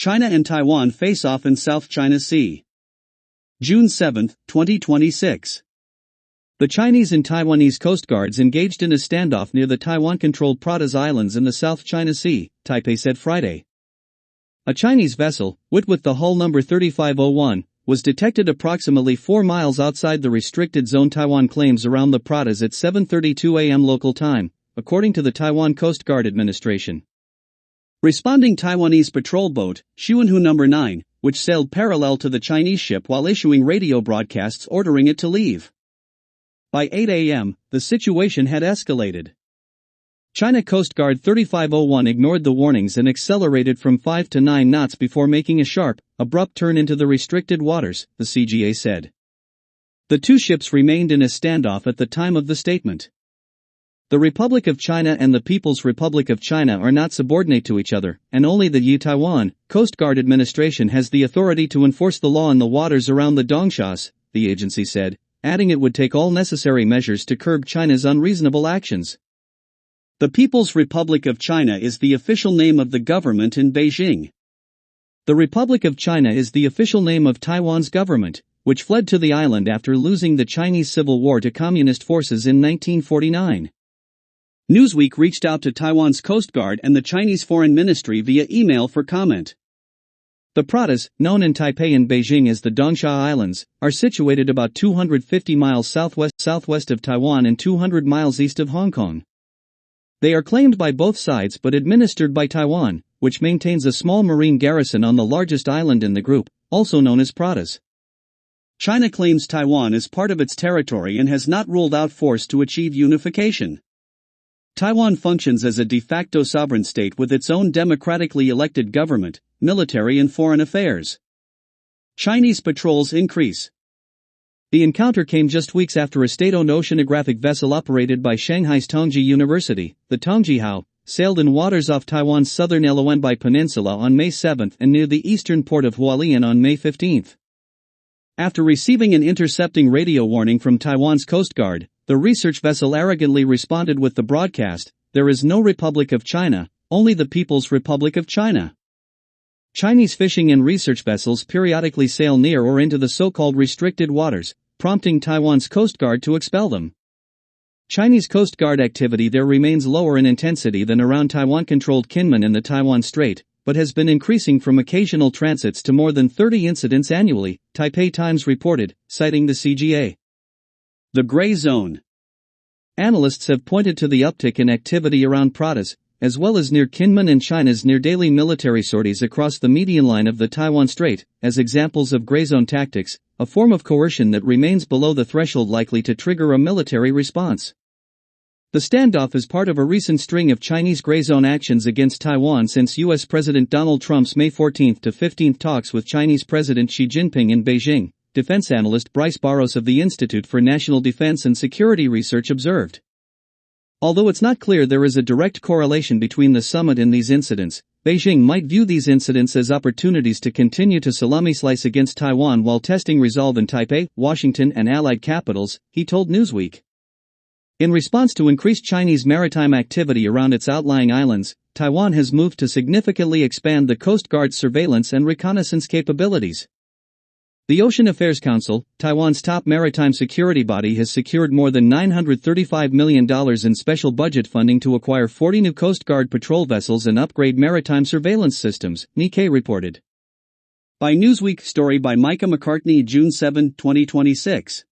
China and Taiwan face off in South China Sea. June 7, 2026. The Chinese and Taiwanese Coast Guards engaged in a standoff near the Taiwan-controlled Pratas Islands in the South China Sea, Taipei said Friday. A Chinese vessel, with the hull number 3501, was detected approximately 4 miles outside the restricted zone, Taiwan claims, around the Pratas at 7:32 a.m. local time, according to the Taiwan Coast Guard Administration. Responding Taiwanese patrol boat, Xuanhu No. 9, which sailed parallel to the Chinese ship while issuing radio broadcasts ordering it to leave. By 8 a.m., the situation had escalated. China Coast Guard 3501 ignored the warnings and accelerated from 5 to 9 knots before making a sharp, abrupt turn into the restricted waters, the CGA said. The two ships remained in a standoff at the time of the statement. The Republic of China and the People's Republic of China are not subordinate to each other, and only the Taiwan Coast Guard Administration has the authority to enforce the law in the waters around the Dongsha's, the agency said, adding it would take all necessary measures to curb China's unreasonable actions. The People's Republic of China is the official name of the government in Beijing. The Republic of China is the official name of Taiwan's government, which fled to the island after losing the Chinese Civil War to communist forces in 1949. Newsweek reached out to Taiwan's Coast Guard and the Chinese Foreign Ministry via email for comment. The Pratas, known in Taipei and Beijing as the Dongsha Islands, are situated about 250 miles southwest of Taiwan and 200 miles east of Hong Kong. They are claimed by both sides but administered by Taiwan, which maintains a small marine garrison on the largest island in the group, also known as Pratas. China claims Taiwan is part of its territory and has not ruled out force to achieve unification. Taiwan functions as a de facto sovereign state with its own democratically elected government, military and foreign affairs. Chinese patrols increase. The encounter came just weeks after a state-owned oceanographic vessel operated by Shanghai's Tongji University, the Tongjihao, sailed in waters off Taiwan's southern Luanbai Peninsula on May 7 and near the eastern port of Hualien on May 15. After receiving an intercepting radio warning from Taiwan's Coast Guard, the research vessel arrogantly responded with the broadcast, "There is no Republic of China, only the People's Republic of China." Chinese fishing and research vessels periodically sail near or into the so-called restricted waters, prompting Taiwan's Coast Guard to expel them. Chinese Coast Guard activity there remains lower in intensity than around Taiwan-controlled Kinmen in the Taiwan Strait, but has been increasing from occasional transits to more than 30 incidents annually, Taipei Times reported, citing the CGA. The gray zone. Analysts have pointed to the uptick in activity around Pratas, as well as near Kinmen and China's near-daily military sorties across the median line of the Taiwan Strait, as examples of gray zone tactics, a form of coercion that remains below the threshold likely to trigger a military response. The standoff is part of a recent string of Chinese gray zone actions against Taiwan since U.S. President Donald Trump's May 14 to 15 talks with Chinese President Xi Jinping in Beijing, defense analyst Bryce Barros of the Institute for National Defense and Security Research observed. Although it's not clear there is a direct correlation between the summit and these incidents, Beijing might view these incidents as opportunities to continue to salami slice against Taiwan while testing resolve in Taipei, Washington and allied capitals, he told Newsweek. In response to increased Chinese maritime activity around its outlying islands, Taiwan has moved to significantly expand the Coast Guard's surveillance and reconnaissance capabilities. The Ocean Affairs Council, Taiwan's top maritime security body, has secured more than $935 million in special budget funding to acquire 40 new Coast Guard patrol vessels and upgrade maritime surveillance systems, Nikkei reported. By Newsweek, story by Micah McCartney, June 7, 2026.